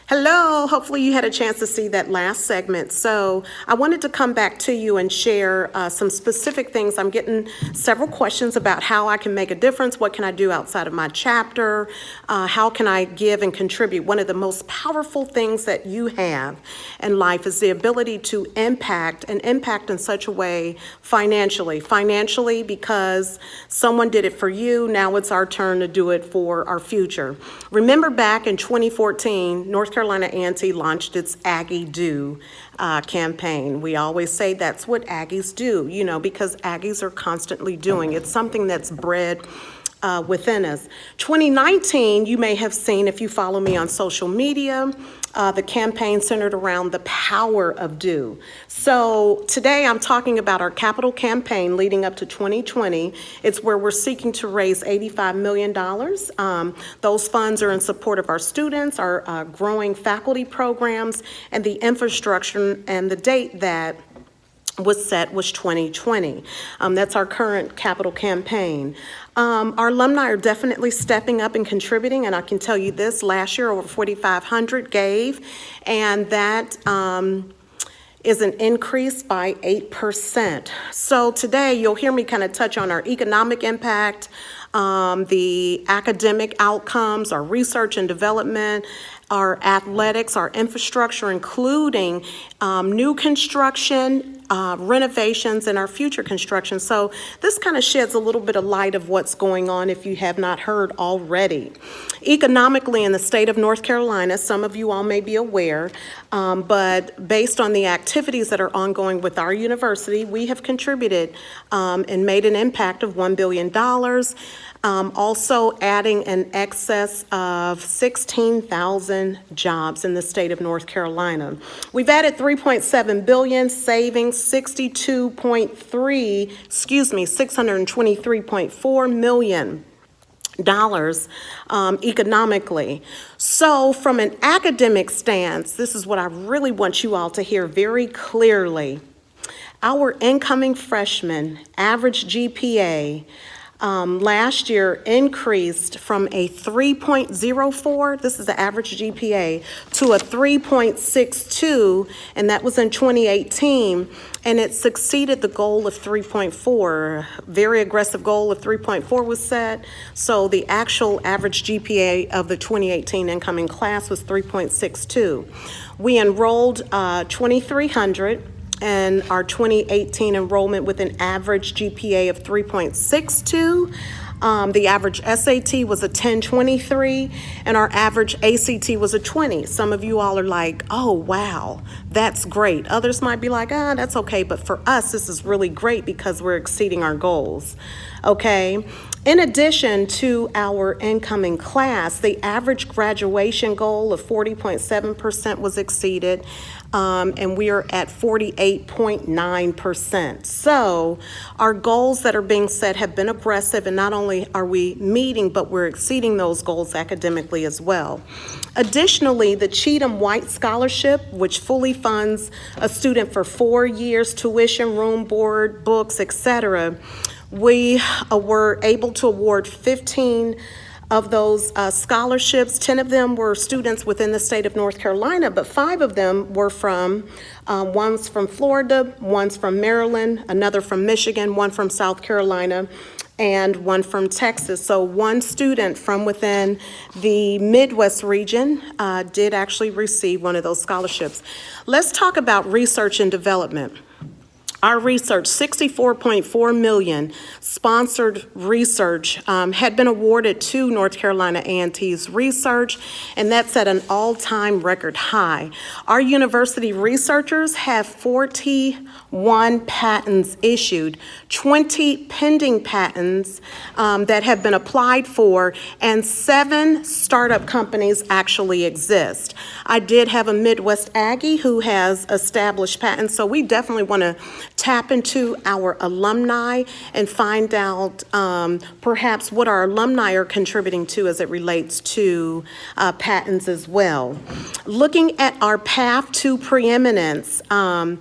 Hello, hopefully you had a chance to see that last segment. So I wanted to come back to you and share some specific things. I'm getting several questions about how I can make a difference, what can I do outside of my chapter, how can I give and contribute. One of the most powerful things that you have in life is the ability to impact in such a way financially because someone did it for you, now it's our turn to do it for our future. Remember back in 2014, North Carolina A&T launched its Aggie Do campaign. We always say that's what Aggies do, because Aggies are constantly doing. It's something that's bred within us. 2019, you may have seen, if you follow me on social media, the campaign centered around the power of do. So today I'm talking about our capital campaign leading up to 2020. It's where we're seeking to raise $85 million. Those funds are in support of our students, our growing faculty programs, and the infrastructure, and the date that was set was 2020. That's our current capital campaign. Our alumni are definitely stepping up and contributing, and I can tell you this, last year over 4,500 gave, and that is an increase by 8%. So today you'll hear me kind of touch on our economic impact, the academic outcomes, our research and development, our athletics, our infrastructure, including new construction, renovations, and our future construction. So this kind of sheds a little bit of light of what's going on if you have not heard already. Economically in the state of North Carolina, some of you all may be aware, but based on the activities that are ongoing with our university, we have contributed and made an impact of $1 billion. Also adding an excess of 16,000 jobs in the state of North Carolina. We've added $3.7 billion, saving $623.4 million economically. So from an academic stance, this is what I really want you all to hear very clearly. Our incoming freshmen average GPA last year increased from a 3.04, this is the average GPA, to a 3.62, and that was in 2018, and it succeeded the goal of 3.4. Very aggressive goal of 3.4 was set, so the actual average GPA of the 2018 incoming class was 3.62. We enrolled 2,300. And our 2018 enrollment with an average GPA of 3.62. The average SAT was a 1023, and our average ACT was a 20. Some of you all are like, oh, wow, that's great. Others might be like, that's okay. But for us, this is really great because we're exceeding our goals, okay? In addition to our incoming class, the average graduation goal of 40.7% was exceeded, and we are at 48.9%. So our goals that are being set have been aggressive, and not only are we meeting, but we're exceeding those goals academically as well. Additionally, the Cheatham White Scholarship, which fully funds a student for 4 years, tuition, room, board, books, etc., we were able to award 15 of those scholarships. 10 of them were students within the state of North Carolina, but 5 of them were from, one's from Florida, one's from Maryland, another from Michigan, one from South Carolina, and one from Texas. So one student from within the Midwest region did actually receive one of those scholarships. Let's talk about research and development. Our research, $64.4 million sponsored research had been awarded to North Carolina A&T's research, and that's at an all-time record high. Our university researchers have 41 patents issued, 20 pending patents that have been applied for, and 7 startup companies actually exist. I did have a Midwest Aggie who has established patents, so we definitely want to tap into our alumni and find out perhaps what our alumni are contributing to as it relates to patents as well. Looking at our path to preeminence, 10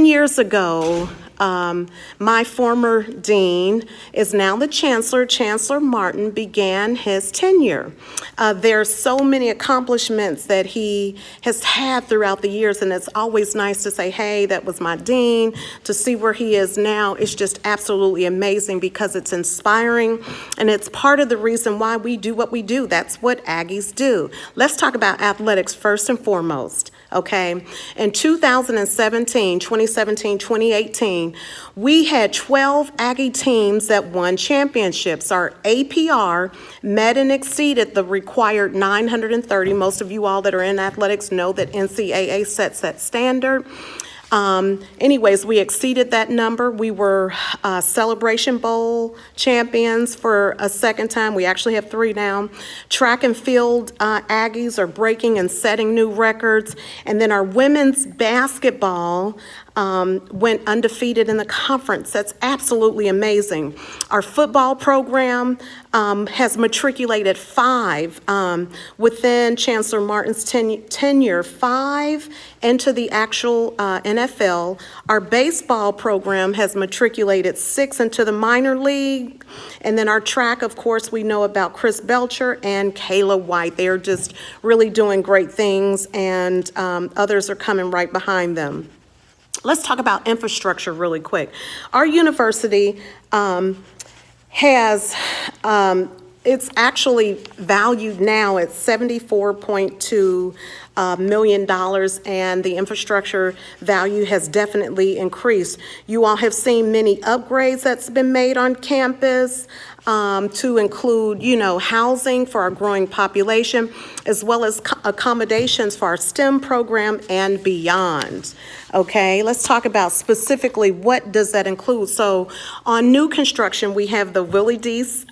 years ago, My former dean is now the chancellor. Chancellor Martin began his tenure. There are so many accomplishments that he has had throughout the years, and it's always nice to say, hey, that was my dean. To see where he is now is just absolutely amazing because it's inspiring, and it's part of the reason why we do what we do. That's what Aggies do. Let's talk about athletics first and foremost. Okay, in 2017, 2018, we had 12 Aggie teams that won championships. Our APR met and exceeded the required 930. Most of you all that are in athletics know that NCAA sets that standard. Anyways, we exceeded that number. We were Celebration Bowl champions for a second time. We actually have 3 now. Track and field Aggies are breaking and setting new records. And then our women's basketball went undefeated in the conference. That's absolutely amazing. Our football program has matriculated 5 within Chancellor Martin's tenure, 5 into the actual NFL. Our baseball program has matriculated 6 into the minor league. And then our track, of course, we know about Chris Belcher and Kayla White. They're just really doing great things, and others are coming right behind them. Let's talk about infrastructure really quick. Our university has, it's actually valued now at $74.2 million, and the infrastructure value has definitely increased. You all have seen many upgrades that's been made on campus to include, housing for our growing population, as well as accommodations for our STEM program and beyond. Okay, let's talk about specifically what does that include. So on new construction, we have the Willie Deese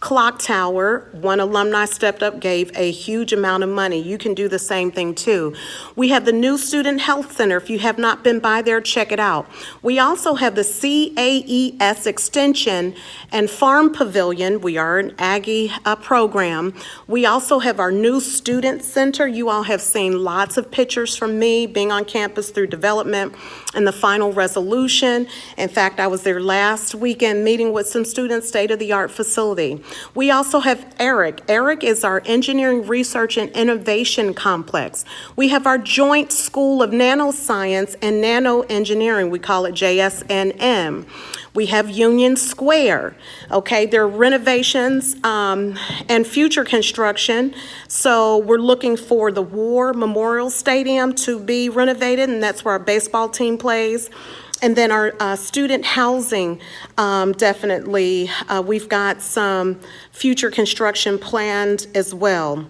clock tower. One alumni stepped up, gave a huge amount of money. You can do the same thing too. We have the new Student Health Center. If you have not been by there, check it out. We also have the CAES Extension and Farm Pavilion. We are an Aggie program. We also have our new Student Center. You all have seen lots of pictures from me being on campus through development and the final resolution. In fact, I was there last weekend meeting with some students, state-of-the-art facility. We also have ERIC. ERIC is our Engineering Research and Innovation Complex. We have our joint School of Nanoscience and Nanoengineering. We call it JSNM. We have Union Square. Okay, there are renovations and future construction. So we're looking for the War Memorial Stadium to be renovated, and that's where our baseball team plays. And then our student housing, definitely, we've got some future construction planned as well.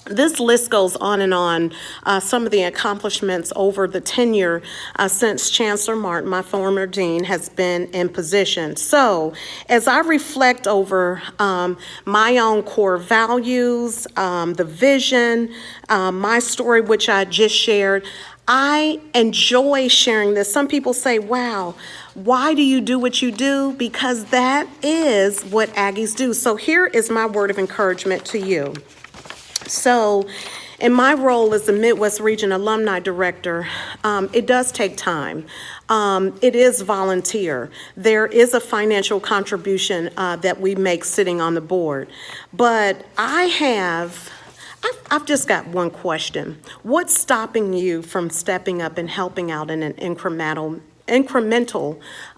This list goes on and on, some of the accomplishments over the tenure since Chancellor Martin, my former dean, has been in position. So as I reflect over my own core values, the vision, my story, which I just shared, I enjoy sharing this. Some people say, wow, why do you do what you do? Because that is what Aggies do. So here is my word of encouragement to you. So in my role as the Midwest Regional Alumni Director, it does take time. It is volunteer. There is a financial contribution that we make sitting on the board. But I've just got one question. What's stopping you from stepping up and helping out in an incremental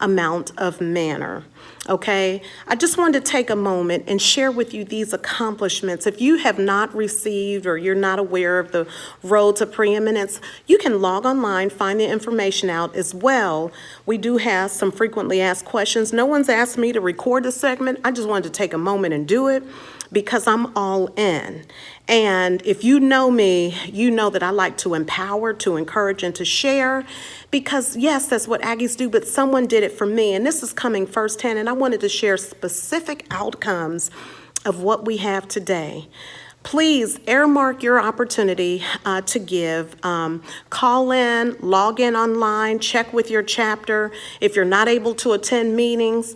amount of manner? Okay, I just wanted to take a moment and share with you these accomplishments. If you have not received or you're not aware of the Road to Preeminence, you can log online, find the information out as well. We do have some frequently asked questions. No one's asked me to record the segment. I just wanted to take a moment and do it because I'm all in. And if you know me, you know that I like to empower, to encourage, and to share because, yes, that's what Aggies do, but someone did it for me. And this is coming firsthand, and I wanted to share specific outcomes of what we have today. Please earmark your opportunity to give. Call in, log in online, check with your chapter. If you're not able to attend meetings,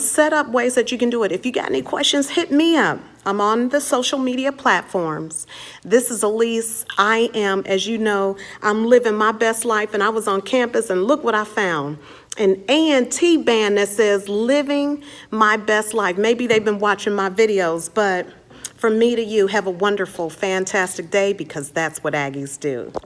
set up ways that you can do it. If you got any questions, hit me up. I'm on the social media platforms. This is Elyse. I am, as you know, I'm living my best life, and I was on campus, and look what I found. an A&T band that says living my best life. Maybe they've been watching my videos, but from me to you, have a wonderful, fantastic day, because that's what Aggies do.